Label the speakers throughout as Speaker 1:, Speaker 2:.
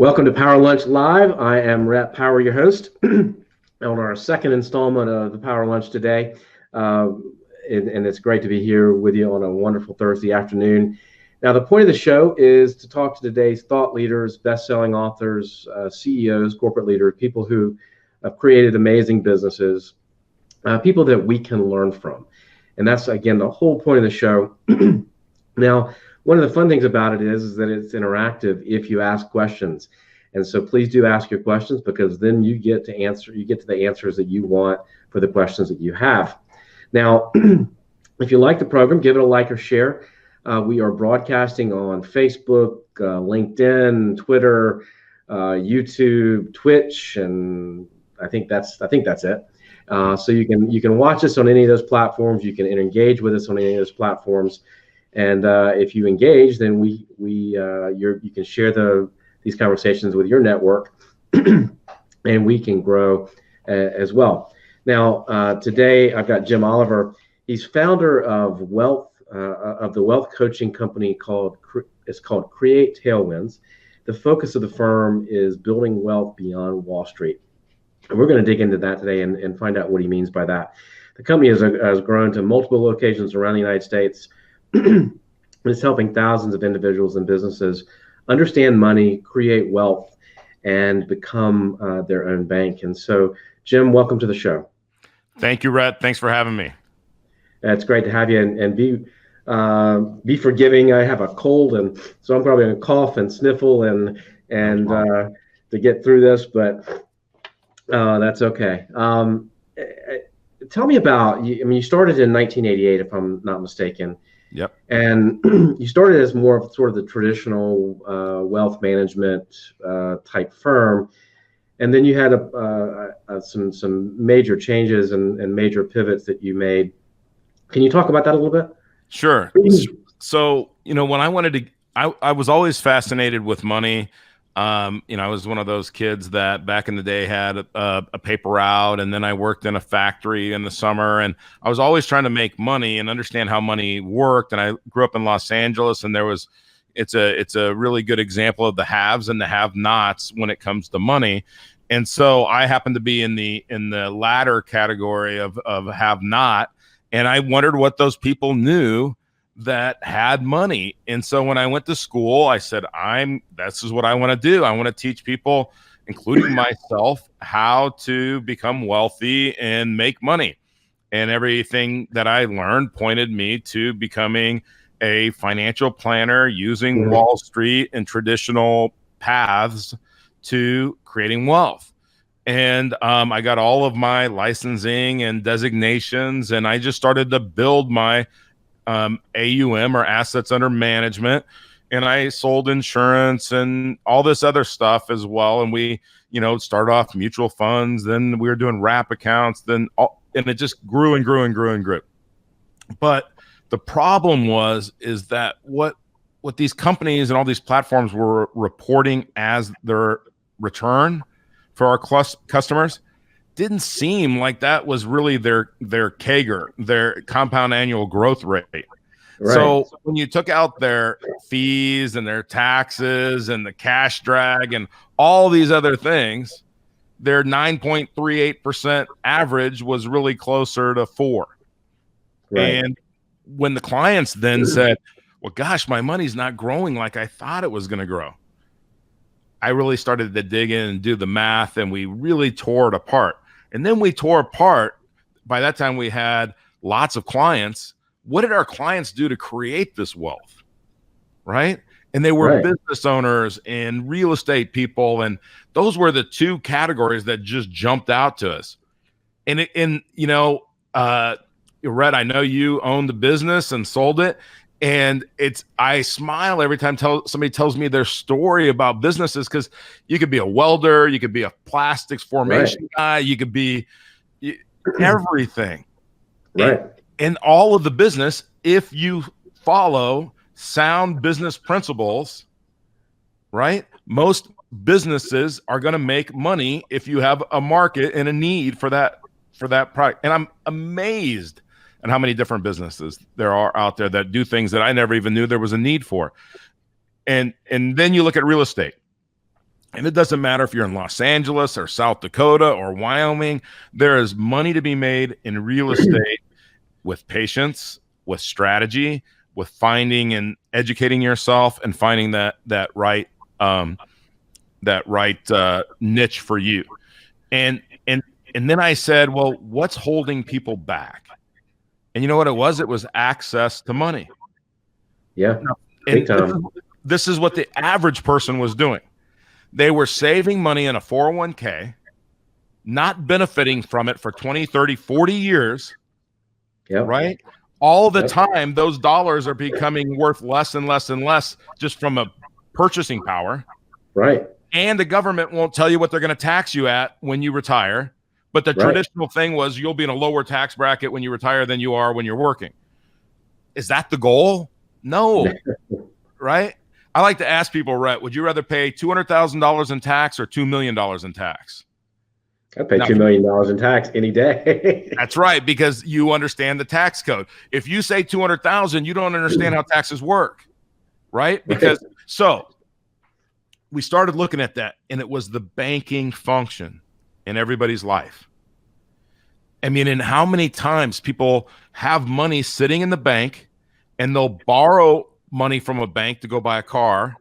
Speaker 1: Welcome to Power Lunch Live. I am Rhett Power, your host, on our second installment of the Power Lunch today. And it's great to be here with you on a wonderful Thursday afternoon. Now, the point of the show is to talk to today's thought leaders, best-selling authors, CEOs, corporate leaders, people who have created amazing businesses, people that we can learn from. And that's, again, the whole point of the show. Now, one of the fun things about it is that it's interactive if you ask questions. And so please do ask your questions, because then you get to the answers that you want for the questions that you have. Now, if you like the program, give it a like or share. We are broadcasting on Facebook, LinkedIn, Twitter, YouTube, Twitch, and I think that's it. So you can watch us on any of those platforms. You can engage with us on any of those platforms. And if you engage, then you can share these conversations with your network, and we can grow as well. Now, today I've got Jim Oliver. He's founder of the wealth coaching company called Create Tailwinds. The focus of the firm is building wealth beyond Wall Street, and we're going to dig into that today and find out what he means by that. The company has grown to multiple locations around the United States. It's helping thousands of individuals and businesses understand money, create wealth, and become their own bank. And so, Jim, welcome to the show.
Speaker 2: Thank you, Rhett. Thanks for having me.
Speaker 1: It's great to have you, and be forgiving. I have a cold, and so I'm probably going to cough and sniffle and to get through this, but that's okay. Tell me about you. I mean, you started in 1988, if I'm not mistaken.
Speaker 2: Yep. And
Speaker 1: you started as more of sort of the traditional wealth management type firm, and then you had some major changes and major pivots that you made. Can you talk about that a little bit?
Speaker 2: Sure. So, when I was always fascinated with money. I was one of those kids that back in the day had a paper route, and then I worked in a factory in the summer, and I was always trying to make money and understand how money worked. And I grew up in Los Angeles, and it's a really good example of the haves and the have-nots when it comes to money. And so I happen to be in the latter category of have-not, and I wondered what those people knew that had money. And so when I went to school, I said, this is what I want to do. I want to teach people, including myself, how to become wealthy and make money. And everything that I learned pointed me to becoming a financial planner using Wall Street and traditional paths to creating wealth. And I got all of my licensing and designations, and I just started to build my AUM, or assets under management, and I sold insurance and all this other stuff as well. And we, started off mutual funds, then we were doing wrap accounts, and it just grew and grew and grew and grew. But the problem is that what these companies and all these platforms were reporting as their return for our customers didn't seem like that was really their CAGR, their compound annual growth rate. Right. So when you took out their fees and their taxes and the cash drag and all these other things, their 9.38% average was really closer to 4%. Right. And when the clients then said, well, gosh, my money's not growing like I thought it was going to grow, I really started to dig in and do the math, and we really tore it apart. And then we tore apart. By that time, we had lots of clients. What did our clients do to create this wealth? Right? And they were business owners and real estate people. And those were the two categories that just jumped out to us. And Rhett, I know you owned the business and sold it. And I smile every time somebody tells me their story about businesses, because you could be a welder, you could be a plastics formation guy, you could be everything. Right. And all of the business, if you follow sound business principles, right? Most businesses are going to make money if you have a market and a need for that product. And I'm amazed and how many different businesses there are out there that do things that I never even knew there was a need for. And then you look at real estate. And it doesn't matter if you're in Los Angeles or South Dakota or Wyoming, there is money to be made in real estate with patience, with strategy, with finding and educating yourself and finding that right niche for you. And then I said, well, what's holding people back? And you know what it was? It was access to money.
Speaker 1: Yeah.
Speaker 2: And this is what the average person was doing. They were saving money in a 401k, not benefiting from it for 20, 30, 40 years.
Speaker 1: Yep.
Speaker 2: Right? All the time, those dollars are becoming worth less and less and less just from a purchasing power.
Speaker 1: Right.
Speaker 2: And the government won't tell you what they're going to tax you at when you retire. But the traditional thing was you'll be in a lower tax bracket when you retire than you are when you're working. Is that the goal? No. Right? I like to ask people, Rhett, would you rather pay $200,000 in tax or $2 million in tax?
Speaker 1: I'd pay $2 million in tax any day.
Speaker 2: That's right, because you understand the tax code. If you say 200,000, you don't understand how taxes work, right? Because so we started looking at that, and it was the banking function in everybody's life. I mean, and how many times people have money sitting in the bank, and they'll borrow money from a bank to go buy a car,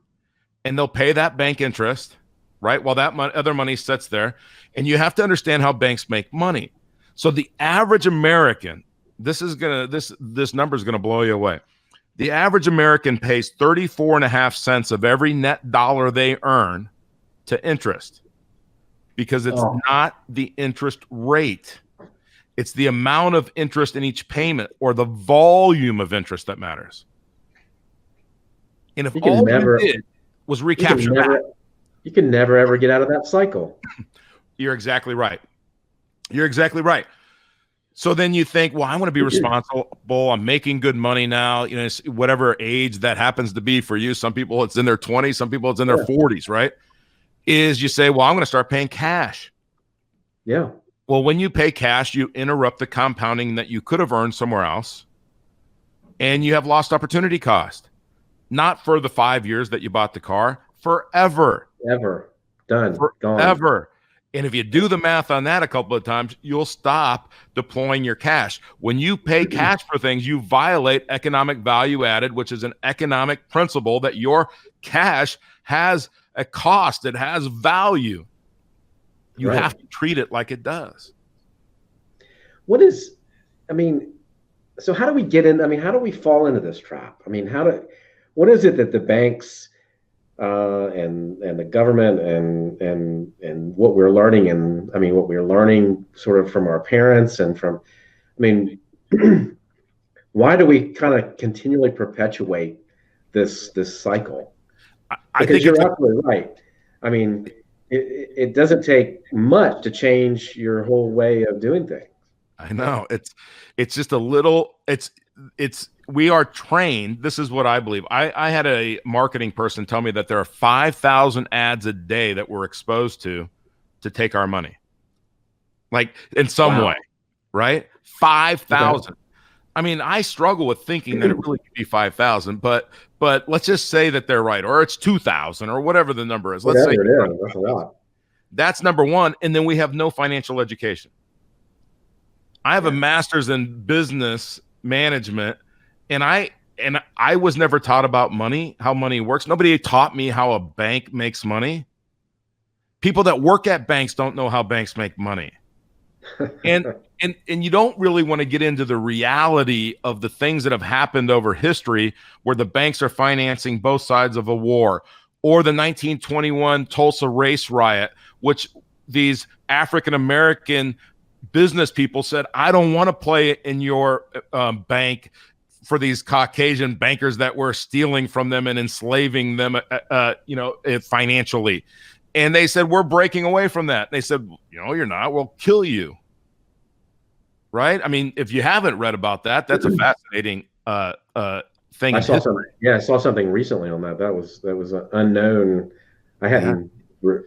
Speaker 2: and they'll pay that bank interest, right? While that other money sits there. And you have to understand how banks make money. So the average American, this number is gonna blow you away. The average American pays 34.5 cents of every net dollar they earn to interest, because it's not the interest rate. It's the amount of interest in each payment, or the volume of interest, that matters. And if all you did was recapture that,
Speaker 1: you can never ever get out of that cycle.
Speaker 2: You're exactly right. You're exactly right. So then you think, well, I want to be responsible. I'm making good money now. You know, whatever age that happens to be for you. Some people it's in their 20s. Some people it's in their 40s, right? Is you say, well, I'm going to start paying cash.
Speaker 1: Yeah.
Speaker 2: Well, when you pay cash, you interrupt the compounding that you could have earned somewhere else. And you have lost opportunity cost. Not for the 5 years that you bought the car, forever.
Speaker 1: Ever. Done.
Speaker 2: Forever.
Speaker 1: Gone.
Speaker 2: And if you do the math on that a couple of times, you'll stop deploying your cash. When you pay cash for things, you violate economic value added, which is an economic principle that your cash has a cost. It has value. You have to treat it like it does.
Speaker 1: So how do we get in? I mean, how do we fall into this trap? I mean, what is it that the banks and the government and what we're learning, and I mean what we're learning sort of from our parents and from, I mean, why do we kind of continually perpetuate this cycle?
Speaker 2: I think
Speaker 1: you're absolutely right. I mean, it doesn't take much to change your whole way of doing things.
Speaker 2: I know it's just a little. We are trained. This is what I believe. I had a marketing person tell me that there are 5,000 ads a day that we're exposed to take our money, like in some way, right? 5,000. I mean, I struggle with thinking that it really could be 5,000, but let's just say that they're right, or it's 2,000, or whatever the number is. Let's say
Speaker 1: that's a lot. That's
Speaker 2: number one, and then we have no financial education. I have a master's in business management. And I was never taught about money, how money works. Nobody taught me how a bank makes money. People that work at banks don't know how banks make money. And you don't really want to get into the reality of the things that have happened over history, where the banks are financing both sides of a war, or the 1921 Tulsa race riot, which these African-American business people said, I don't want to play in your bank, for these Caucasian bankers that were stealing from them and enslaving them, financially. And they said, we're breaking away from that. They said, you're not, we'll kill you. Right? I mean, if you haven't read about that, that's a fascinating thing.
Speaker 1: I saw something recently on that. That was an unknown. I hadn't,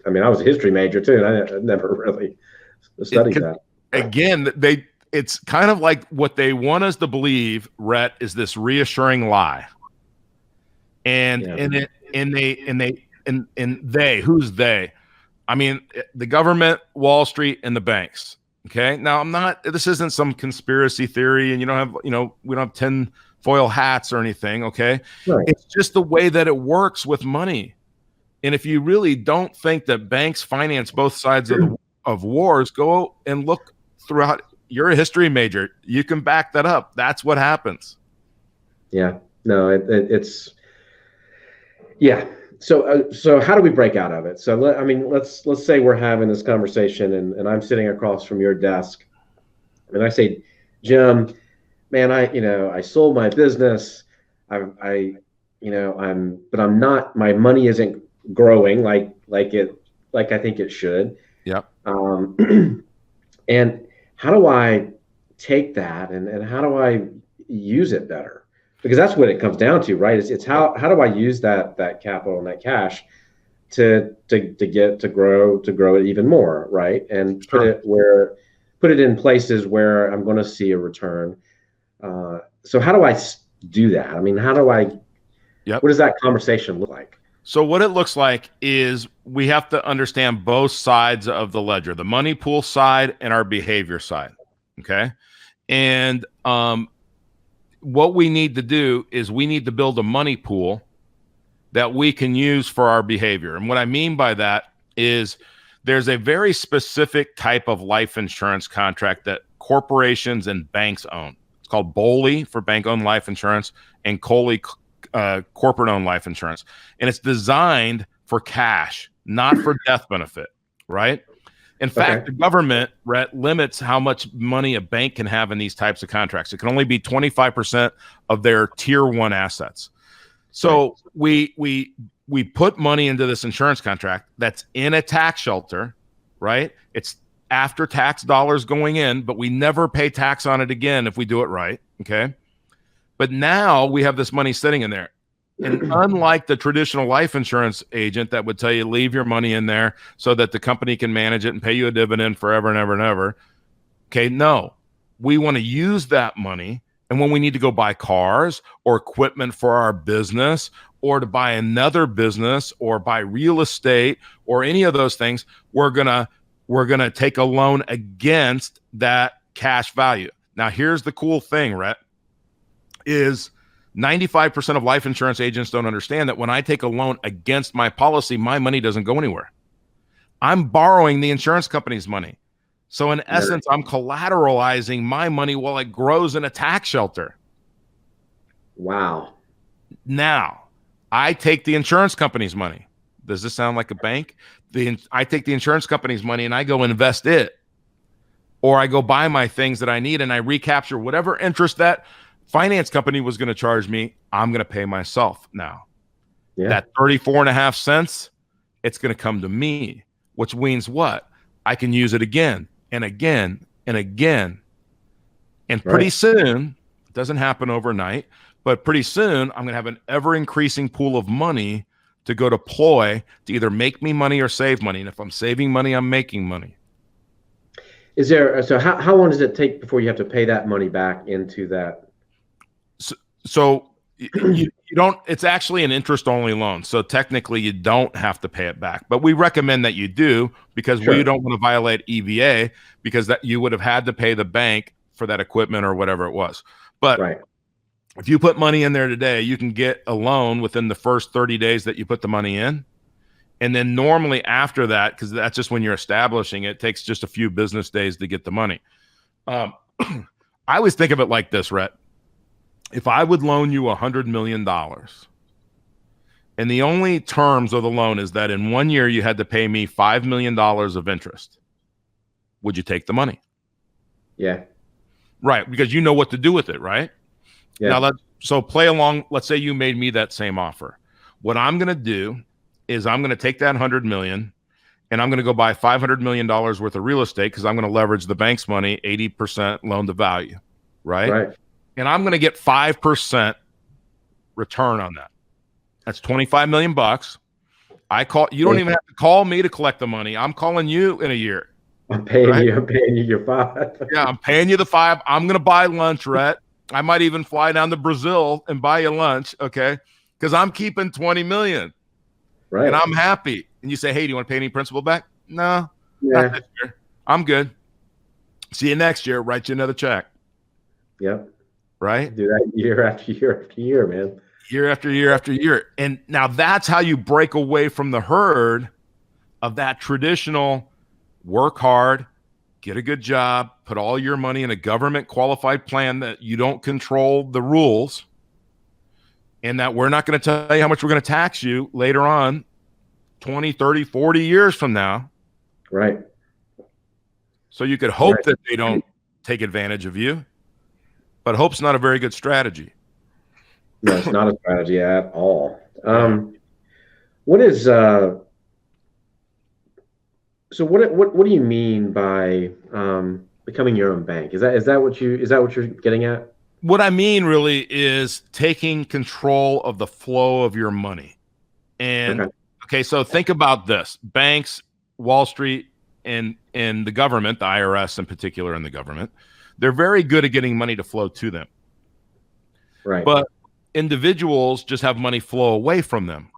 Speaker 1: I mean, I was a history major too, and I never really studied that.
Speaker 2: Again, it's kind of like what they want us to believe, Rhett, is this reassuring lie. And they and who's they? I mean, the government, Wall Street, and the banks. Okay. Now this isn't some conspiracy theory, and we don't have 10 foil hats or anything. Okay.
Speaker 1: Right.
Speaker 2: It's just the way that it works with money. And if you really don't think that banks finance both sides of wars, go and look throughout. You're a history major. You can back that up. That's what happens.
Speaker 1: Yeah. No, it's yeah. So how do we break out of it? So let's say we're having this conversation and I'm sitting across from your desk, and I say, Jim, man, I sold my business. But I'm not. My money isn't growing like I think it should.
Speaker 2: Yep.
Speaker 1: And how do I take that and how do I use it better? Because that's what it comes down to, right? It's how do I use that capital and that cash to grow it even more, right? And put it in places where I'm going to see a return. So how do I do that? I mean, what does that conversation look like?
Speaker 2: So what it looks like is we have to understand both sides of the ledger, the money pool side and our behavior side. Okay. And what we need to do is we need to build a money pool that we can use for our behavior. And what I mean by that is there's a very specific type of life insurance contract that corporations and banks own. It's called BOLI for bank-owned life insurance and COLI corporate-owned life insurance. And it's designed for cash, not for death benefit, right? In fact, the government, Rhett, limits how much money a bank can have in these types of contracts. It can only be 25% of their tier 1 assets. So we put money into this insurance contract that's in a tax shelter, right? It's after tax dollars going in, but we never pay tax on it again if we do it right, okay? But now we have this money sitting in there. And unlike the traditional life insurance agent that would tell you leave your money in there so that the company can manage it and pay you a dividend forever and ever and ever, okay, no. We want to use that money, and when we need to go buy cars or equipment for our business or to buy another business or buy real estate or any of those things, we're gonna take a loan against that cash value. Now, here's the cool thing, Rhett, is 95% of life insurance agents don't understand that when I take a loan against my policy, my money doesn't go anywhere. I'm borrowing the insurance company's money. So in essence, I'm collateralizing my money while it grows in a tax shelter.
Speaker 1: Wow.
Speaker 2: Now, I take the insurance company's money. Does this sound like a bank? I take the insurance company's money and I go invest it. Or I go buy my things that I need and I recapture whatever interest that finance company was going to charge me, I'm going to pay myself now. Yeah. That 34.5 cents, it's going to come to me, which means what? I can use it again and again and again. And pretty soon, it doesn't happen overnight, but pretty soon I'm going to have an ever increasing pool of money to go deploy to either make me money or save money. And if I'm saving money, I'm making money.
Speaker 1: So how long does it take before you have to pay that money back into that?
Speaker 2: So you don't, it's actually an interest only loan. So technically you don't have to pay it back, but we recommend that you do because we don't want to violate EVA because that you would have had to pay the bank for that equipment or whatever it was. But if you put money in there today, you can get a loan within the first 30 days that you put the money in. And then normally after that, because that's just when you're establishing it, takes just a few business days to get the money. I always think of it like this, Rhett. If I would loan you $100 million and the only terms of the loan is that in 1 year you had to pay me $5 million of interest, would you take the money?
Speaker 1: Yeah.
Speaker 2: Right. Because you know what to do with it, right? Yeah. Now, so play along. Let's say you made me that same offer. What I'm going to do is I'm going to take that $100 million and I'm going to go buy $500 million worth of real estate because I'm going to leverage the bank's money, 80% loan to value, right? And I'm going to get 5% return on that. That's 25 million bucks. You don't even have to call me to collect the money. I'm calling you in a year.
Speaker 1: I'm paying you your 5.
Speaker 2: Yeah, I'm paying you the 5. I'm going to buy lunch, Rhett. I might even fly down to Brazil and buy you lunch, okay? Because I'm keeping 20 million. and
Speaker 1: Right.
Speaker 2: I'm happy. And you say, hey, do you want to pay any principal back? No, not
Speaker 1: Yeah.
Speaker 2: this year. I'm good. See you next year. Write you another check.
Speaker 1: Yep.
Speaker 2: Right?
Speaker 1: Do that year after year after year, man.
Speaker 2: Year after year after year. And now that's how you break away from the herd of that traditional work hard, get a good job, put all your money in a government qualified plan that you don't control the rules, and that we're not going to tell you how much we're going to tax you later on 20, 30, 40 years from now.
Speaker 1: Right.
Speaker 2: So you could hope
Speaker 1: Right.
Speaker 2: that they don't take advantage of you, but hope's not a very good strategy.
Speaker 1: No, it's not a strategy at all.
Speaker 2: Yeah.
Speaker 1: What is so what do you mean by becoming your own bank? Is that what you're getting at?
Speaker 2: What I mean really is taking control of the flow of your money. And
Speaker 1: Okay.
Speaker 2: okay, so think about this. Banks, Wall Street, and the government, the IRS in particular, and the government, they're very good at getting money to flow to them.
Speaker 1: Right.
Speaker 2: But individuals just have money flow away from them.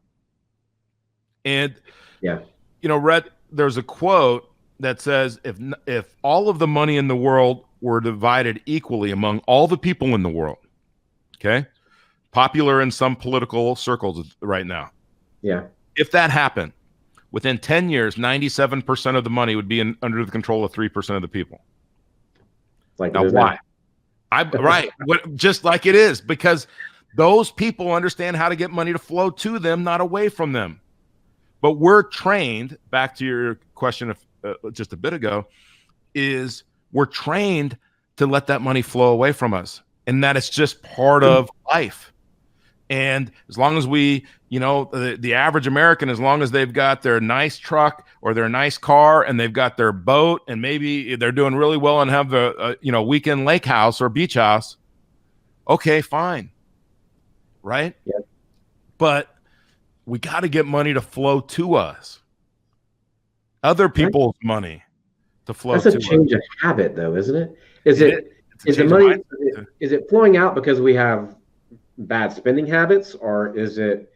Speaker 2: And
Speaker 1: Yeah.
Speaker 2: Rhett, there's a quote that says if all of the money in the world were divided equally among all the people in the world, okay, popular in some political circles right now.
Speaker 1: Yeah.
Speaker 2: If that happened, within 10 years, 97% of the money would be under the control of 3% of the people.
Speaker 1: Like
Speaker 2: now, why? Right. Just like it is, because those people understand how to get money to flow to them, not away from them. But we're trained, back to your question of just a bit ago, is we're trained to let that money flow away from us, and that it's just part of life. And as long as we, the average American, as long as they've got their nice truck or their nice car and they've got their boat and maybe they're doing really well and have the, weekend lake house or beach house, okay, fine. Right?
Speaker 1: Yeah.
Speaker 2: But we got to get money to flow to us. Other people's money to flow to us.
Speaker 1: That's a change of habit, though, isn't it? Is the money, is it flowing out because we have bad spending habits, or is it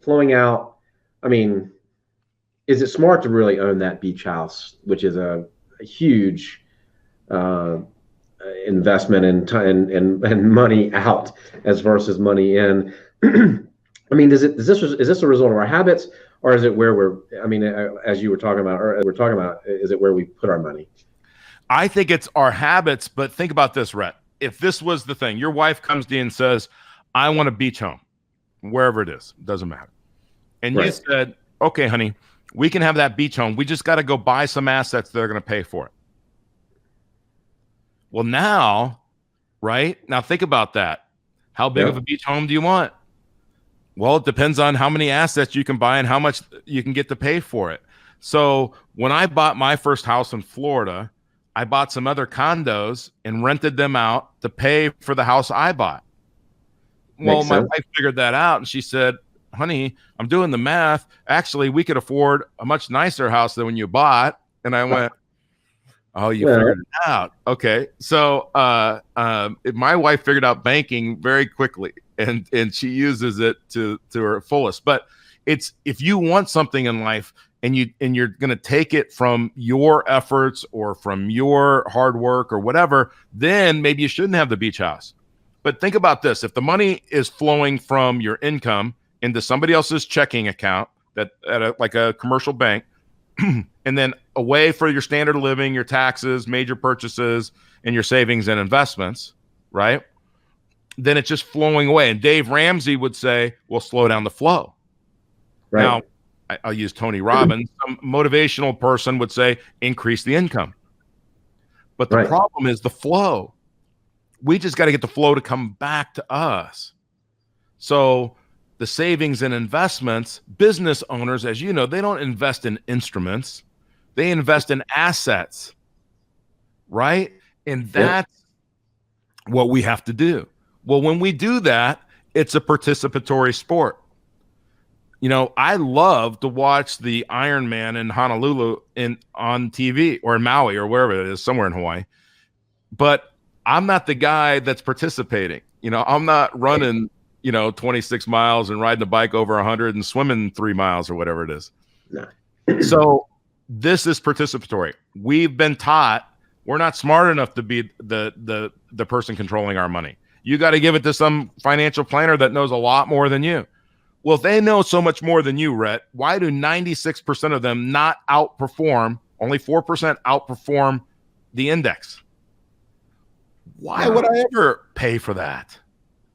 Speaker 1: flowing out? I mean, is it smart to really own that beach house, which is a huge investment in time and money out as versus money in? I mean, is this a result of our habits, or is it where we're? I mean, as you were talking about, is it where we put our money?
Speaker 2: I think it's our habits, but think about this, Rhett. If this was the thing, your wife comes to you and says, I want a beach home, wherever it is, doesn't matter. And you said, okay, honey, we can have that beach home. We just got to go buy some assets that are going to pay for it. Well, now think about that. How big of a beach home do you want? Well, it depends on how many assets you can buy and how much you can get to pay for it. So when I bought my first house in Florida, I bought some other condos and rented them out to pay for the house I bought. Well, my wife figured that out, and she said, honey, I'm doing the math. Actually, we could afford a much nicer house than when you bought. And I went, oh, you figured it out. Okay. So my wife figured out banking very quickly, and she uses it to her fullest. But it's, if you want something in life and you're going to take it from your efforts or from your hard work or whatever, then maybe you shouldn't have the beach house. But think about this. If the money is flowing from your income into somebody else's checking account like a commercial bank, and then away for your standard of living, your taxes, major purchases, and your savings and investments, right? Then it's just flowing away. And Dave Ramsey would say, well, slow down the flow. Right. Now, I'll use Tony Robbins. Some motivational person would say, increase the income. But the problem is the flow. We just got to get the flow to come back to us. So the savings and investments, business owners, as you know, they don't invest in instruments. They invest in assets, right? And that's what we have to do. Well, when we do that, it's a participatory sport. I love to watch the Ironman in Honolulu on TV, or in Maui, or wherever it is, somewhere in Hawaii. But I'm not the guy that's participating. I'm not running, 26 miles and riding a bike over 100 and swimming 3 miles or whatever it is.
Speaker 1: No.
Speaker 2: So this is participatory. We've been taught we're not smart enough to be the person controlling our money. You got to give it to some financial planner that knows a lot more than you. Well, if they know so much more than you, Rhett, why do 96% of them not outperform? Only 4% outperform the index. Why would I ever pay for that?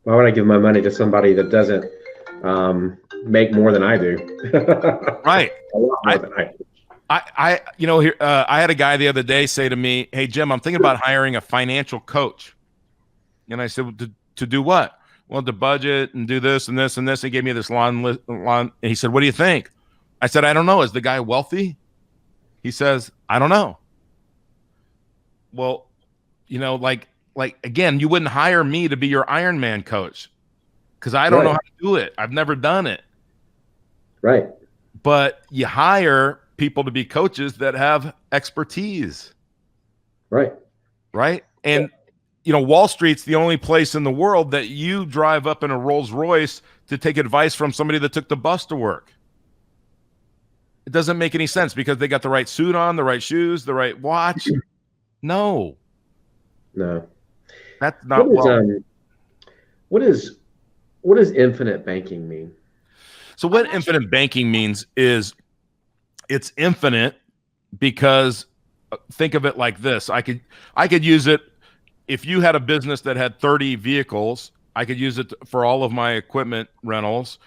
Speaker 1: Why would I give my money to somebody that doesn't make more than I do?
Speaker 2: Right.
Speaker 1: A lot more than I do.
Speaker 2: I had a guy the other day say to me, "Hey, Jim, I'm thinking about hiring a financial coach." And I said, well, to do what? Well, to budget and do this and this and this. He gave me this long list. And he said, what do you think? I said, I don't know. Is the guy wealthy? He says, I don't know. Well, like again, you wouldn't hire me to be your Ironman coach because I don't know how to do it. I've never done it.
Speaker 1: Right.
Speaker 2: But you hire people to be coaches that have expertise.
Speaker 1: Right.
Speaker 2: Right. And, Wall Street's the only place in the world that you drive up in a Rolls Royce to take advice from somebody that took the bus to work. It doesn't make any sense because they got the right suit on, the right shoes, the right watch. No. That's not
Speaker 1: what does infinite banking mean?
Speaker 2: So what infinite banking means is it's infinite because think of it like this. I could use it if you had a business that had 30 vehicles, I could use it for all of my equipment rentals.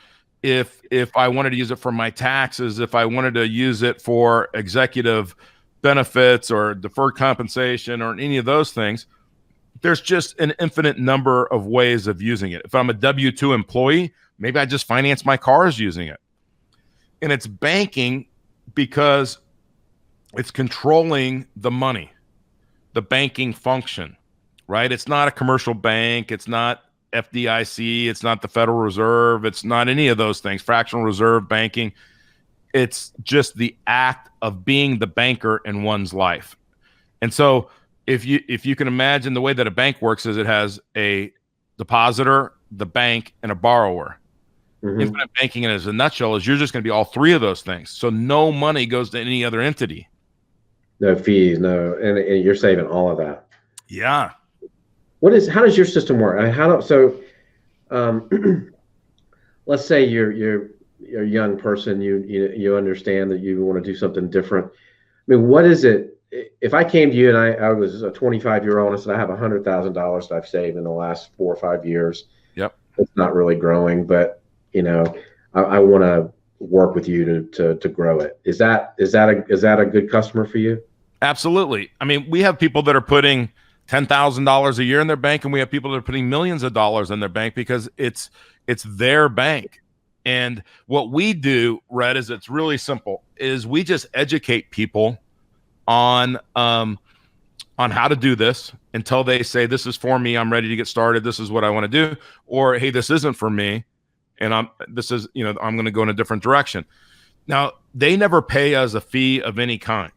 Speaker 2: If I wanted to use it for my taxes, if I wanted to use it for executive benefits or deferred compensation or any of those things, there's just an infinite number of ways of using it. If I'm a W-2 employee, maybe I just finance my cars using it. And it's banking because it's controlling the money, the banking function, right? It's not a commercial bank. It's not FDIC. It's not the Federal Reserve. It's not any of those things, fractional reserve banking. It's just the act of being the banker in one's life. And so if you can imagine the way that a bank works is it has a depositor, the bank, and a borrower. Mm-hmm. Infinite banking, as a nutshell, is you're just going to be all three of those things. So no money goes to any other entity. No
Speaker 1: fees, no, and you're saving all of that.
Speaker 2: Yeah.
Speaker 1: How does your system work? Let's say you're a young person, you understand that you want to do something different. I mean, what is it? If I came to you and I was a 25-year-old and I said I have $100,000 that I've saved in the last 4 or 5 years.
Speaker 2: Yep.
Speaker 1: It's not really growing, but I want to work with you to grow it. Is that a good customer for you?
Speaker 2: Absolutely. I mean, we have people that are putting $10,000 a year in their bank, and we have people that are putting millions of dollars in their bank because it's their bank. And what we do, Rhett, is it's really simple. Is we just educate people on how to do this until they say, this is for me, I'm ready to get started, this is what I want to do, or hey, this isn't for me, and I'm going to go in a different direction. Now, they never pay us a fee of any kind.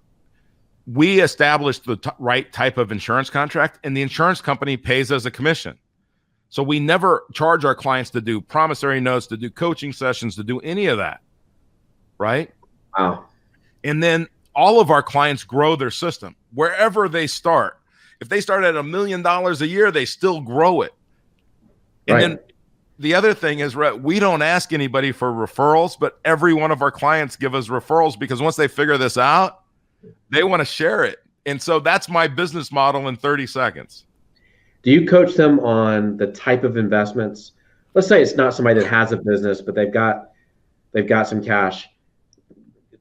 Speaker 2: We establish the right type of insurance contract, and the insurance company pays us a commission. So we never charge our clients to do promissory notes, to do coaching sessions, to do any of that, right?
Speaker 1: Wow.
Speaker 2: And then all of our clients grow their system wherever they start. If they start at $1 million a year, they still grow it. And then the other thing is, we don't ask anybody for referrals, but every one of our clients give us referrals because once they figure this out, they want to share it. And so that's my business model in 30 seconds.
Speaker 1: Do you coach them on the type of investments? Let's say it's not somebody that has a business, but they've got some cash.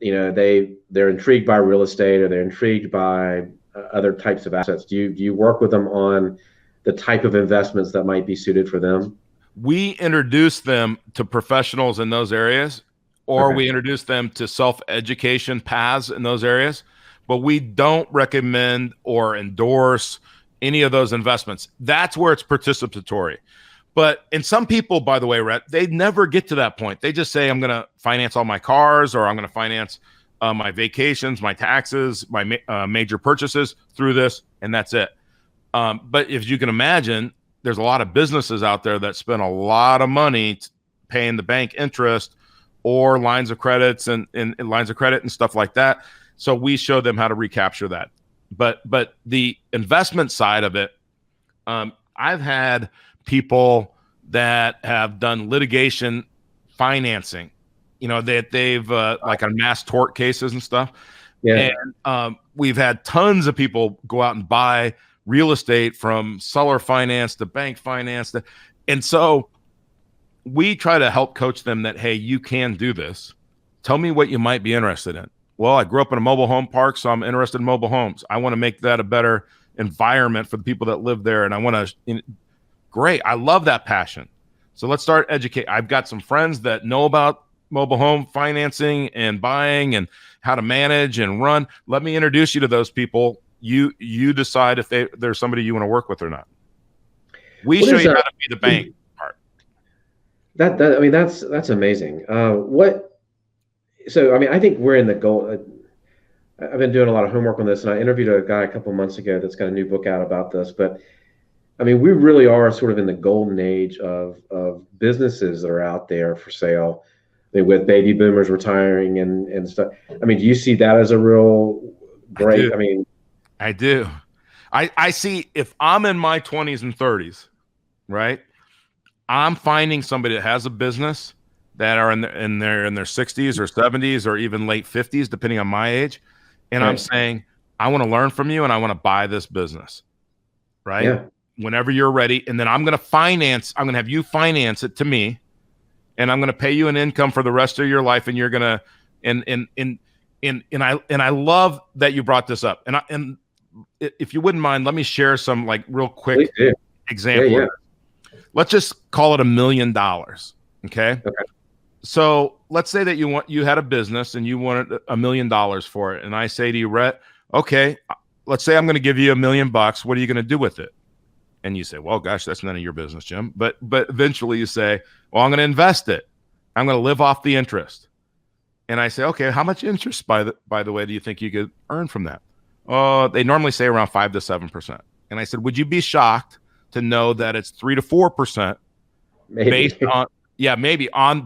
Speaker 1: They're intrigued by real estate, or they're intrigued by other types of assets. Do you work with them on the type of investments that might be suited for them?
Speaker 2: We introduce them to professionals in those areas, or we introduce them to self-education paths in those areas, but we don't recommend or endorse any of those investments. That's where it's participatory. And some people, by the way, Rhett, they never get to that point. They just say, I'm going to finance all my cars, or I'm going to finance my vacations, my taxes, my major purchases through this, and that's it. But if you can imagine, there's a lot of businesses out there that spend a lot of money paying the bank interest or lines of credits and lines of credit and stuff like that. So we show them how to recapture that. But the investment side of it, I've had people that have done litigation financing, that they've like on mass tort cases and stuff.
Speaker 1: Yeah.
Speaker 2: And we've had tons of people go out and buy real estate from seller finance to bank finance. And so we try to help coach them that, hey, you can do this. Tell me what you might be interested in. Well, I grew up in a mobile home park, so I'm interested in mobile homes. I want to make that a better environment for the people that live there. And I want to, great. I love that passion. So let's start educate. I've got some friends that know about mobile home financing and buying and how to manage and run. Let me introduce you to those people. You decide if there's somebody you want to work with or not. We show you how to be the bank part.
Speaker 1: I mean, that's amazing. So, I mean, I think we're in the goal. I've been doing a lot of homework on this, and I interviewed a guy a couple of months ago that's got a new book out about this. But I mean, we really are sort of in the golden age of businesses that are out there for sale. I mean, with baby boomers retiring and stuff. I mean, do you see that as a real break?
Speaker 2: I do. I see, if I'm in my 20s and 30s, right? I'm finding somebody that has a business that are in their 60s or 70s or even late 50s, depending on my age. And right. I'm saying, I want to learn from you and I want to buy this business, right? Yeah. Whenever you're ready. And then I'm going to have you finance it to me, and I'm going to pay you an income for the rest of your life. And you're going to, and I love that you brought this up. And if you wouldn't mind, let me share some like real quick example. Yeah. Let's just call it $1 million. Okay. So let's say that you had a business and you wanted $1 million for it. And I say to you, Rhett, okay, let's say I'm going to give you $1 million. What are you going to do with it? And you say, well, gosh, that's none of your business, Jim. But eventually you say, well, I'm going to invest it. I'm going to live off the interest. And I say, okay, how much interest, by the way, do you think you could earn from that? Oh, they normally say around 5 to 7%. And I said, would you be shocked to know that it's 3 to 4%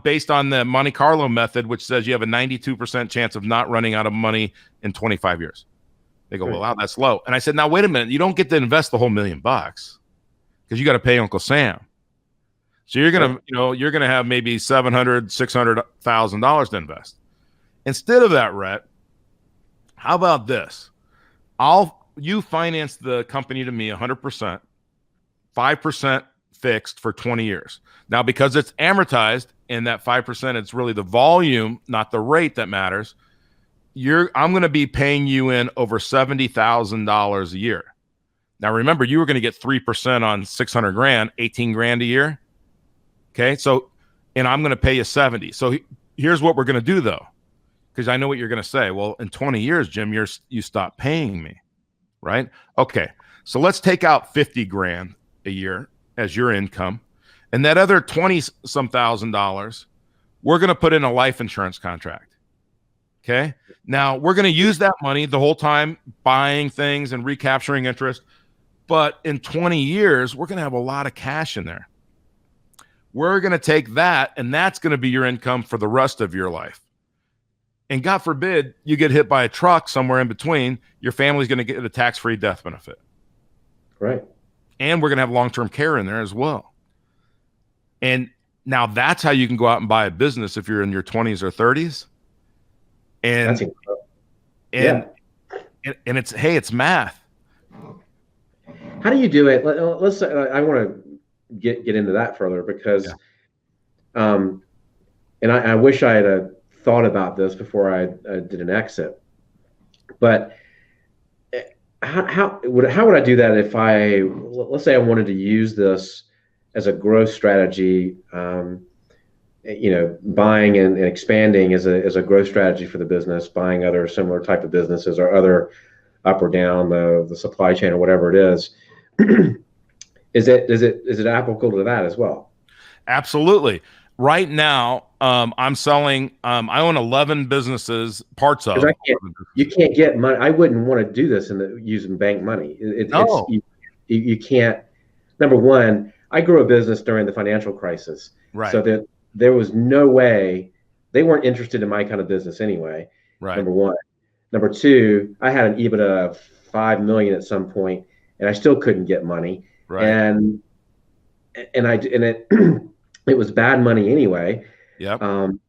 Speaker 2: based on the Monte Carlo method, which says you have a 92% chance of not running out of money in 25 years. They go, well, wow, that's low. And I said, now, wait a minute. You don't get to invest the whole $1 million because you got to pay Uncle Sam. So you're going to have maybe $700,000, $600,000 to invest. Instead of that, Rhett, how about this? You finance the company to me 100%, 5% fixed for 20 years. Now, because it's amortized and that 5%, it's really the volume, not the rate that matters. I'm going to be paying you in over $70,000 a year. Now, remember, you were going to get 3% on 600 grand, 18 grand a year. Okay. So, and I'm going to pay you 70. So here's what we're going to do though, because I know what you're going to say. Well, in 20 years, Jim, you stop paying me. Right. Okay. So let's take out 50 grand a year as your income. And that other 20 some $1,000, we're going to put in a life insurance contract. Okay. Now we're going to use that money the whole time buying things and recapturing interest. But in 20 years, we're going to have a lot of cash in there. We're going to take that, and that's going to be your income for the rest of your life. And God forbid you get hit by a truck somewhere in between, your family's going to get a tax-free death benefit.
Speaker 1: Right. And
Speaker 2: we're going to have long-term care in there as well. And now that's how you can go out and buy a business if you're in your 20s or 30s. And
Speaker 1: that's incredible.
Speaker 2: And it's math.
Speaker 1: How do you do it? Let's say I want to get into that further because, and I wish I had thought about this before I did an exit. But how would I do that if let's say I wanted to use this as a growth strategy? Buying and expanding as a growth strategy for the business, buying other similar type of businesses or other up or down the supply chain or whatever it is. Is it applicable to that as well?
Speaker 2: Absolutely. Right now, I'm selling. I own 11 businesses. Parts of.
Speaker 1: You can't get money. I wouldn't want to do this using bank money.
Speaker 2: No.
Speaker 1: You can't. number one, I grew a business during the financial crisis,
Speaker 2: Right.
Speaker 1: so that there was no way they weren't interested in my kind of business anyway.
Speaker 2: Right.
Speaker 1: Number one. Number two, I had an EBITDA of 5 million at some point, and I still couldn't get money.
Speaker 2: Right.
Speaker 1: And it it was bad money anyway.
Speaker 2: Yep.
Speaker 1: And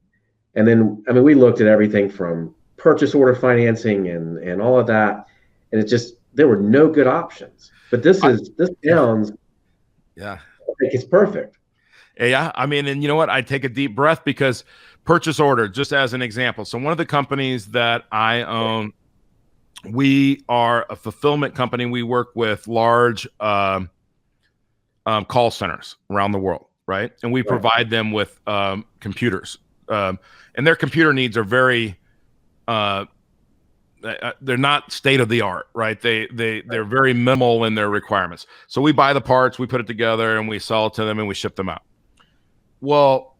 Speaker 1: then I mean we looked at everything from purchase order financing and all of that, and it just there were no good options. But this
Speaker 2: Yeah.
Speaker 1: sounds
Speaker 2: Yeah.
Speaker 1: like it's perfect.
Speaker 2: Yeah. I mean, and you know what? I take a deep breath because purchase order, just as an example. So one of the companies that I own, we are a fulfillment company. We work with large call centers around the world, right? And we
Speaker 1: Right.
Speaker 2: provide them with computers. And their computer needs are very they're not state of the art, right? They're very minimal in their requirements. So we buy the parts, we put it together, and we sell it to them, and we ship them out. Well,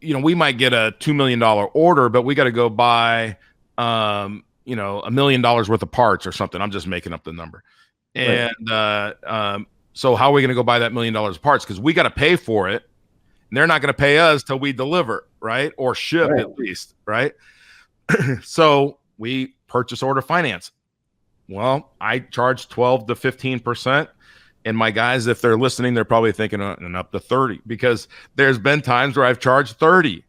Speaker 2: we might get a $2 million order, but we got to go buy, $1 million worth of parts or something. I'm just making up the number.
Speaker 1: Right.
Speaker 2: And so how are we going to go buy that $1 million of parts? Because we got to pay for it. And they're not going to pay us till we deliver, right? Or ship
Speaker 1: Right.
Speaker 2: at least, right? So we purchase order finance. Well, I charge 12 to 15%. And my guys, if they're listening, they're probably thinking and up to 30, because there's been times where I've charged 30.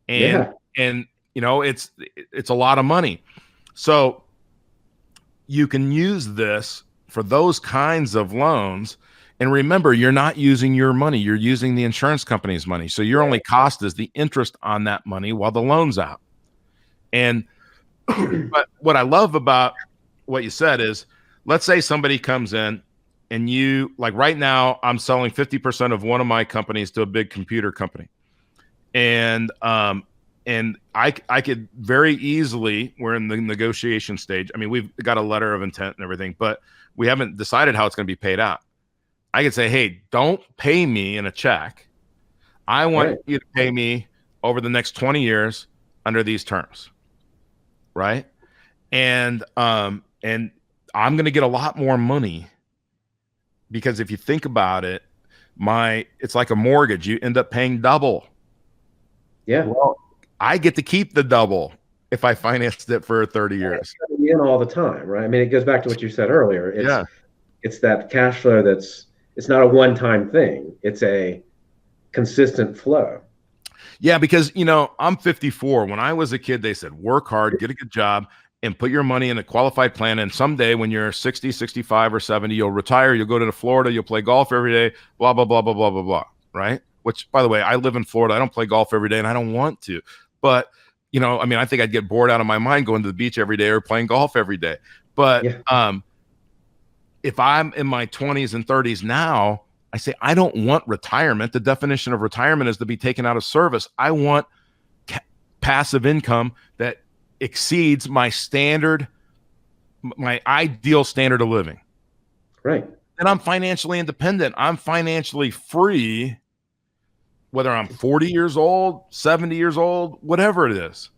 Speaker 2: And it's a lot of money. So you can use this for those kinds of loans. And remember, you're not using your money, you're using the insurance company's money. So your only cost is the interest on that money while the loan's out. And but what I love about what you said is, let's say somebody comes in and like right now, I'm selling 50% of one of my companies to a big computer company. And I could very easily, we're in the negotiation stage. I mean, we've got a letter of intent and everything, but we haven't decided how it's going to be paid out. I could say, hey, don't pay me in a check. I want you to pay me over the next 20 years under these terms. Right. And I'm going to get a lot more money, because if you think about it, it's like a mortgage. You end up paying double.
Speaker 1: Yeah.
Speaker 2: Well, I get to keep the double if I financed it for 30 years.
Speaker 1: In all the time, right? I mean, it goes back to what you said earlier. It's that cash flow it's not a one-time thing. It's a consistent flow.
Speaker 2: Yeah, because, I'm 54. When I was a kid, they said, work hard, get a good job, and put your money in a qualified plan. And someday when you're 60, 65, or 70, you'll retire, you'll go to Florida, you'll play golf every day, blah, blah, blah, blah, blah, blah, blah, right? Which, by the way, I live in Florida. I don't play golf every day, and I don't want to. But, I think I'd get bored out of my mind going to the beach every day or playing golf every day. But if I'm in my 20s and 30s now, I say, I don't want retirement. The definition of retirement is to be taken out of service. I want passive income that exceeds my ideal standard of living.
Speaker 1: Right.
Speaker 2: And I'm financially independent. I'm financially free, whether I'm 40 years old, 70 years old, whatever it is.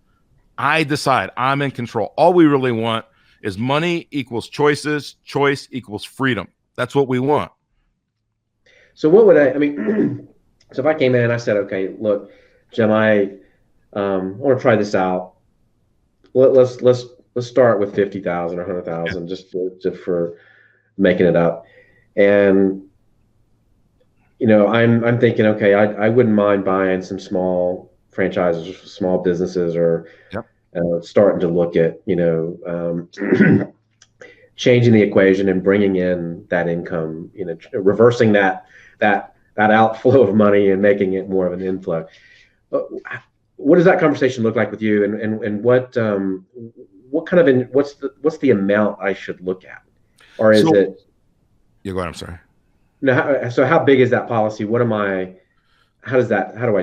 Speaker 2: I decide. I'm in control. All we really want is money equals choices. Choice equals freedom. That's what we want.
Speaker 1: So what would so if I came in and I said, okay, look, Jim, I want to try this out. Let's start with 50,000 or 100,000 just for making it up. And I'm thinking, okay, I wouldn't mind buying some small franchises or small businesses, or starting to look at changing the equation and bringing in that income, reversing that outflow of money and making it more of an inflow. What does that conversation look like with you, and what kind of what's the amount I should look at, or is it?
Speaker 2: You go ahead. I'm sorry.
Speaker 1: No. So how big is that policy? How do I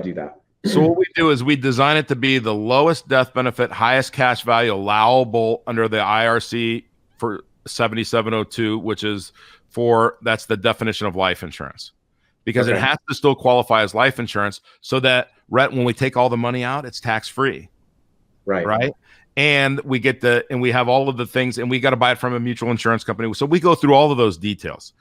Speaker 1: do that?
Speaker 2: So what we do is we design it to be the lowest death benefit, highest cash value allowable under the IRC for 7702, which is that's the definition of life insurance, because it has to still qualify as life insurance, so that, Rhett, when we take all the money out, it's tax free. Right. And we have all of the things, and we got to buy it from a mutual insurance company. So we go through all of those details.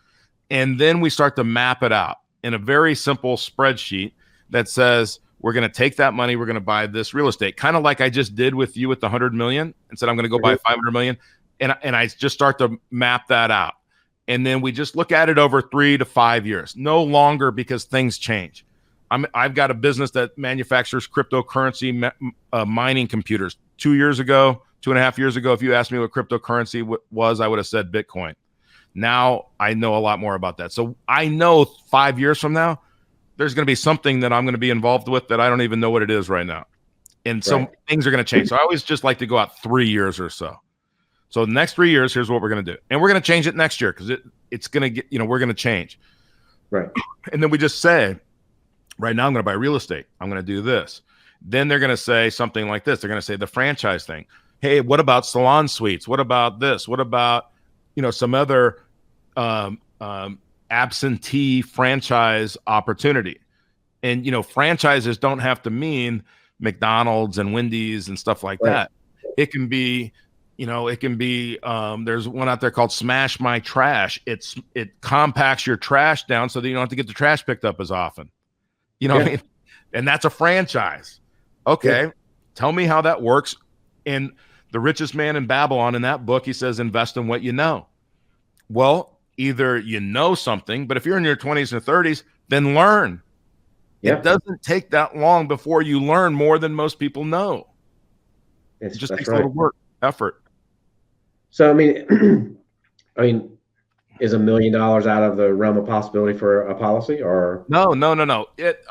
Speaker 2: And then we start to map it out in a very simple spreadsheet that says, we're going to take that money, we're going to buy this real estate, kind of like I just did with you with the 100 million, and said I'm going to go buy 500 million, and I just start to map that out, and then we just look at it over 3 to 5 years, no longer, because things change. I've got a business that manufactures cryptocurrency mining computers. 2 years ago, 2.5 years ago, if you asked me what cryptocurrency was, I would have said Bitcoin. Now I know a lot more about that. So I know 5 years from now, there's going to be something that I'm going to be involved with that I don't even know what it is right now. And so things are going to change. So I always just like to go out 3 years or so. So the next 3 years, here's what we're going to do. And we're going to change it next year, because it's going to get, we're going to change.
Speaker 1: Right.
Speaker 2: And then we just say, right now I'm going to buy real estate. I'm going to do this. Then they're going to say something like this. They're going to say the franchise thing. Hey, what about salon suites? What about this? What about, some other absentee franchise opportunity? And franchises don't have to mean McDonald's and Wendy's and stuff like that. It can be there's one out there called Smash My Trash. It compacts your trash down so that you don't have to get the trash picked up as often. What I mean? And that's a franchise. Okay, tell me how that works. And The Richest Man in Babylon, in that book, he says, invest in what you know. Well, either you know something, but if you're in your 20s or 30s, then learn. It doesn't take that long before you learn more than most people know. It just takes a little work, effort.
Speaker 1: So, I mean, is $1 million out of the realm of possibility for a policy, or
Speaker 2: no? It,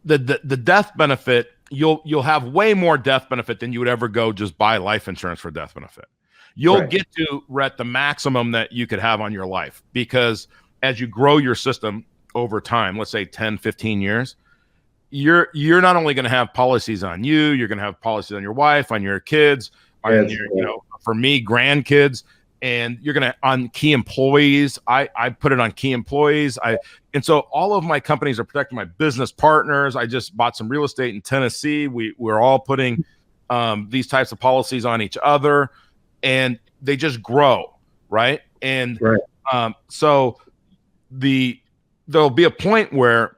Speaker 2: the death benefit, you'll have way more death benefit than you would ever go just buy life insurance for death benefit. You'll get to, Rhett, the maximum that you could have on your life, because as you grow your system over time, let's say 10, 15 years, you're not only going to have policies on you, you're going to have policies on your wife, on your kids, on your, for me, grandkids, and you're going to, on key employees. I put it on key employees. And so all of my companies are protecting my business partners. I just bought some real estate in Tennessee. We're all putting these types of policies on each other, and they just grow, right? And so there'll be a point where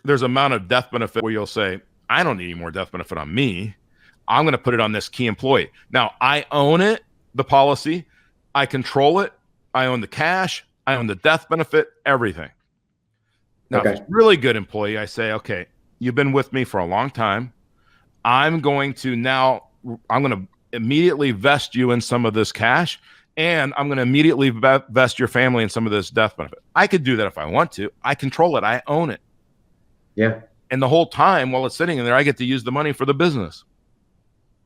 Speaker 2: there's amount of death benefit where you'll say, I don't need any more death benefit on me. I'm going to put it on this key employee. Now, I own it, the policy. I control it. I own the cash. I own the death benefit, everything. Now, if it's a really good employee, I say, okay, you've been with me for a long time. I'm going to immediately vest you in some of this cash, and I'm going to immediately vest your family in some of this death benefit. I could do that if I want to. I control it. I own it.
Speaker 1: Yeah.
Speaker 2: And the whole time while it's sitting in there, I get to use the money for the business.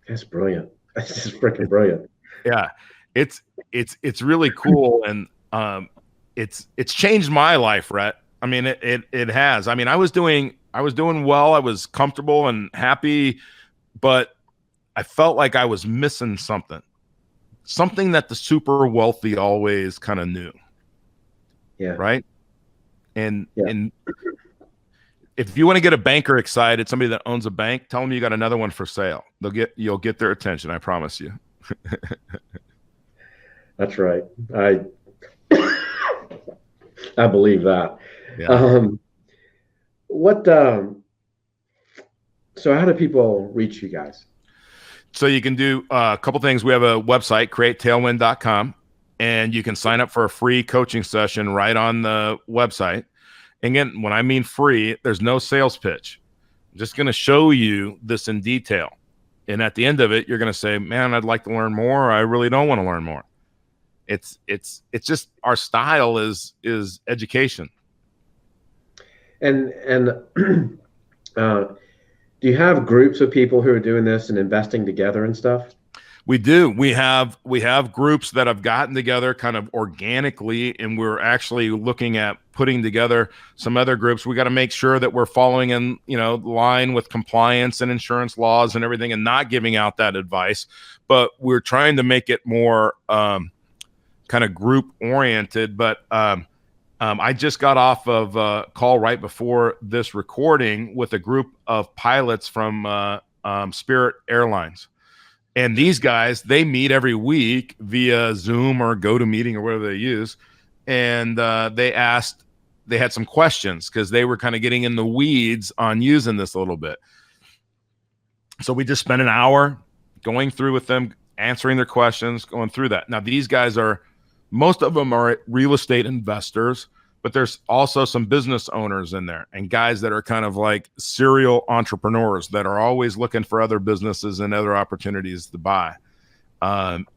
Speaker 1: That's brilliant. That's just freaking brilliant.
Speaker 2: Yeah. It's really cool. And it's changed my life, Rhett. I mean, it has. I mean, I was doing well. I was comfortable and happy, but I felt like I was missing something that the super wealthy always kind of knew.
Speaker 1: Yeah.
Speaker 2: Right. And if you want to get a banker excited, somebody that owns a bank, tell them you got another one for sale. You'll get their attention. I promise you.
Speaker 1: That's right. I believe that.
Speaker 2: Yeah.
Speaker 1: So how do people reach you guys?
Speaker 2: So you can do a couple things. We have a website, createtailwind.com, and you can sign up for a free coaching session right on the website. Again, when I mean free, there's no sales pitch. I'm just going to show you this in detail. And at the end of it, you're going to say, man, I'd like to learn more. Or I really don't want to learn more. It's just our style is education.
Speaker 1: And do you have groups of people who are doing this and investing together and stuff?
Speaker 2: We do. We have groups that have gotten together kind of organically, and we're actually looking at putting together some other groups. We got to make sure that we're following in, line with compliance and insurance laws and everything, and not giving out that advice. But we're trying to make it more kind of group oriented. But I just got off of a call right before this recording with a group of pilots from Spirit Airlines. And these guys, they meet every week via Zoom or GoToMeeting or whatever they use. and they had some questions because they were kind of getting in the weeds on using this a little bit. So we just spent an hour going through with them, answering their questions, going through that. Now, these guys most of them are real estate investors, but there's also some business owners in there and guys that are kind of like serial entrepreneurs that are always looking for other businesses and other opportunities to buy. And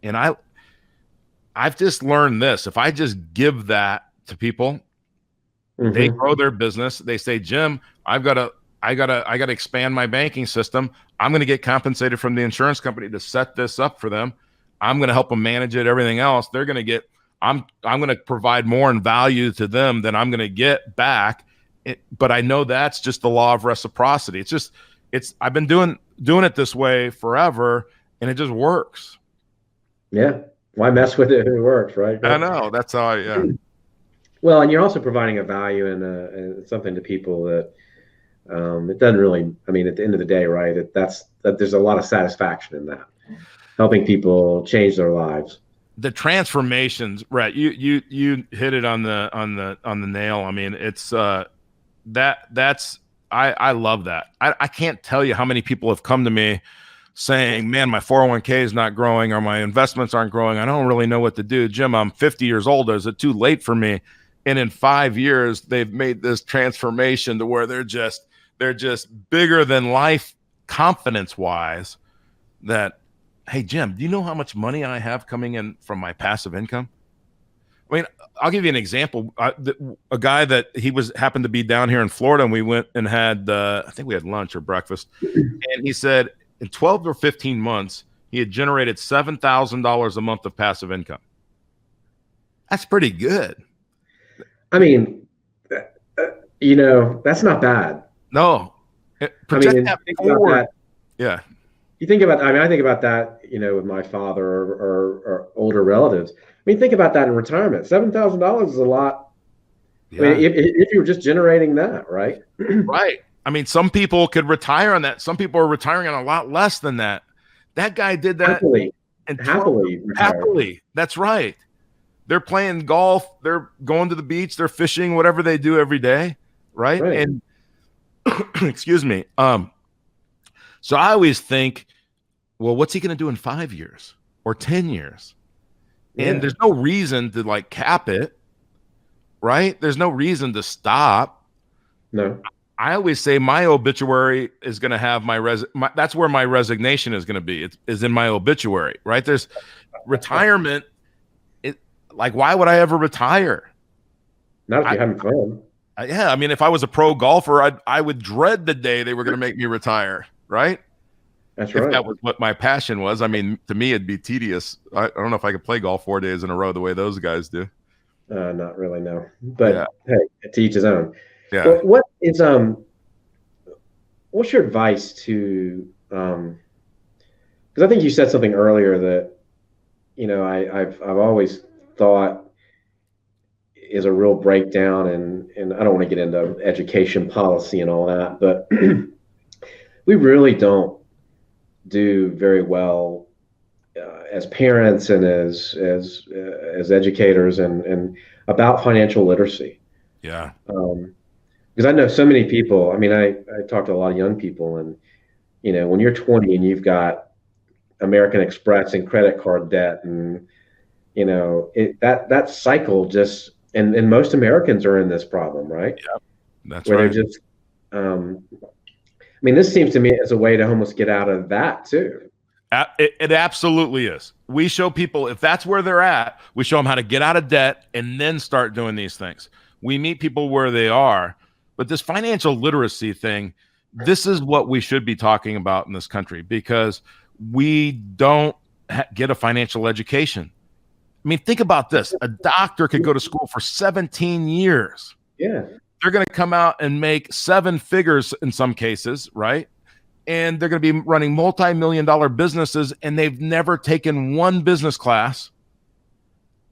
Speaker 2: I've just learned this. If I just give that to people, they grow their business. They say, Jim, I got to expand my banking system. I'm going to get compensated from the insurance company to set this up for them. I'm going to help them manage it, everything else. They're going to get, I'm going to provide more in value to them than I'm going to get back. But I know that's just the law of reciprocity. I've been doing it this way forever, and it just works.
Speaker 1: Yeah. Why mess with it if it works, right?
Speaker 2: I know. That's how yeah.
Speaker 1: Well, and you're also providing a value and something to people that it doesn't really, I mean, at the end of the day, right, that there's a lot of satisfaction in that, helping people change their lives.
Speaker 2: The transformations, Rhett, you hit it on the nail. I mean, it's that's I love that. I can't tell you how many people have come to me saying, man, my 401k is not growing or my investments aren't growing. I don't really know what to do. Jim, I'm 50 years old. Is it too late for me? And in 5 years, they've made this transformation to where they're just bigger than life confidence wise that, hey, Jim, do you know how much money I have coming in from my passive income? I mean, I'll give you an example. A guy that happened to be down here in Florida, and we went and had, I think we had lunch or breakfast. And he said in 12 or 15 months, he had generated $7,000 a month of passive income. That's pretty good.
Speaker 1: I mean, that's not bad.
Speaker 2: No.
Speaker 1: Project that forward.
Speaker 2: Yeah.
Speaker 1: You think about, I think about that, with my father or older relatives. I mean, think about that in retirement. $7,000 is a lot. Yeah. I mean, if you were just generating that, right?
Speaker 2: Right. I mean, some people could retire on that. Some people are retiring on a lot less than that. That guy did that happily. That's right. They're playing golf. They're going to the beach. They're fishing, whatever they do every day. Right. And excuse me. So I always think, well, what's he going to do in 5 years or 10 years? Yeah. And there's no reason to cap it. Right. There's no reason to stop.
Speaker 1: No.
Speaker 2: I always say my obituary is going to have that's where my resignation is going to be. It is in my obituary, right? There's retirement. Why would I ever retire?
Speaker 1: Not if you're having fun.
Speaker 2: Yeah. I mean, if I was a pro golfer, I would dread the day they were going to make me retire. Right.
Speaker 1: That's right.
Speaker 2: If that was what my passion was. I mean, to me, it'd be tedious. I don't know if I could play golf 4 days in a row the way those guys do.
Speaker 1: Not really, no. But hey, to each his own.
Speaker 2: Yeah.
Speaker 1: Well, what's your advice to? Because I think you said something earlier that, I've always thought is a real breakdown, and I don't want to get into education policy and all that, but we really don't do very well as parents and as educators and about financial literacy.
Speaker 2: Yeah.
Speaker 1: Because I know so many people. I mean, I talk to a lot of young people, and when you're 20 and you've got American Express and credit card debt, and that cycle just and most Americans are in this problem, right?
Speaker 2: Yeah, that's
Speaker 1: where
Speaker 2: right.
Speaker 1: They're just. I mean, this seems to me as a way to almost get out of that too.
Speaker 2: It absolutely is. We show people, if that's where they're at, we show them how to get out of debt and then start doing these things. We meet people where they are. But this financial literacy thing, this is what we should be talking about in this country, because we don't get a financial education. I mean, think about this. A doctor could go to school for 17 years.
Speaker 1: Yeah.
Speaker 2: They're going to come out and make 7 figures in some cases, right? And they're going to be running multi-million-dollar businesses, and they've never taken one business class,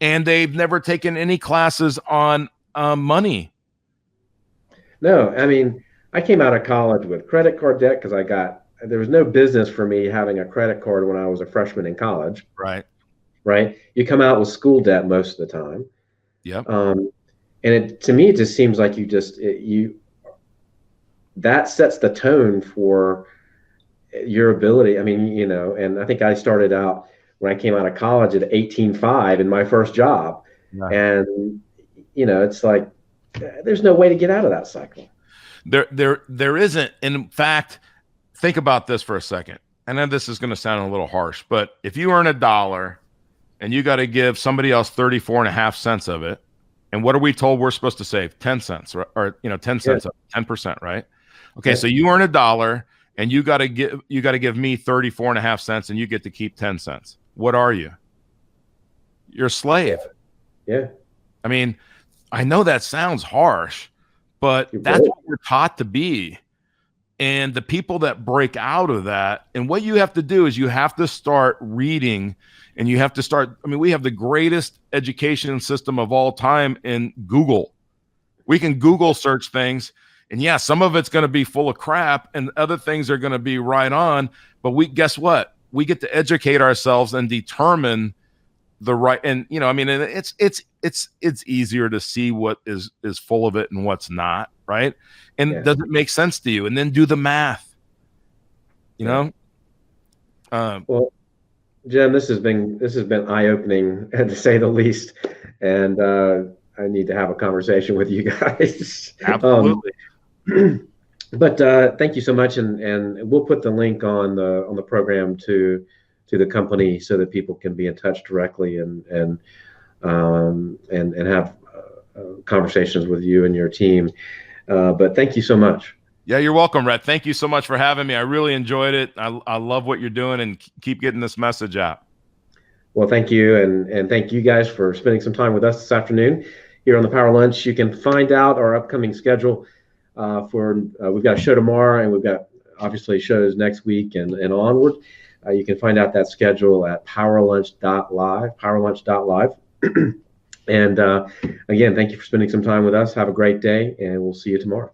Speaker 2: and they've never taken any classes on money.
Speaker 1: No, I mean, I came out of college with credit card debt because there was no business for me having a credit card when I was a freshman in college.
Speaker 2: Right.
Speaker 1: Right. You come out with school debt most of the time.
Speaker 2: Yep.
Speaker 1: And to me, it just seems like that sets the tone for your ability. I mean, and I think I started out when I came out of college at 18.5 in my first job.
Speaker 2: Yeah.
Speaker 1: And, it's like, there's no way to get out of that cycle.
Speaker 2: There isn't. In fact, think about this for a second. I know this is going to sound a little harsh, but if you earn $1 and you got to give somebody else 34.5 cents of it, and what are we told we're supposed to save? 10 cents, or 10 cents, 10%, right? Okay, so you earn $1 and you got to give me 34.5 cents, and you get to keep 10 cents. What are you? You're a slave.
Speaker 1: Yeah.
Speaker 2: I mean, I know that sounds harsh, but that's what we're taught to be. And the people that break out of that, and what you have to do is you have to start reading, and you have to start. I mean, we have the greatest education system of all time in Google. We can Google search things, and yeah, some of it's going to be full of crap, and other things are going to be right on. But guess what? We get to educate ourselves and determine the right. And I mean, it's easier to see what is full of it and what's not, right? And does it make sense to you? And then do the math. Well,
Speaker 1: Jim, this has been eye-opening, to say the least, and I need to have a conversation with you guys.
Speaker 2: Absolutely.
Speaker 1: But thank you so much, and we'll put the link on the program to the company so that people can be in touch directly and have conversations with you and your team. But thank you so much.
Speaker 2: Yeah, you're welcome, Rhett. Thank you so much for having me. I really enjoyed it. I love what you're doing, and keep getting this message out.
Speaker 1: Well, thank you, and thank you guys for spending some time with us this afternoon here on the Power Lunch. You can find out our upcoming schedule we've got a show tomorrow, and we've got obviously shows next week and onward. You can find out that schedule at powerlunch.live. And again, thank you for spending some time with us. Have a great day, and we'll see you tomorrow.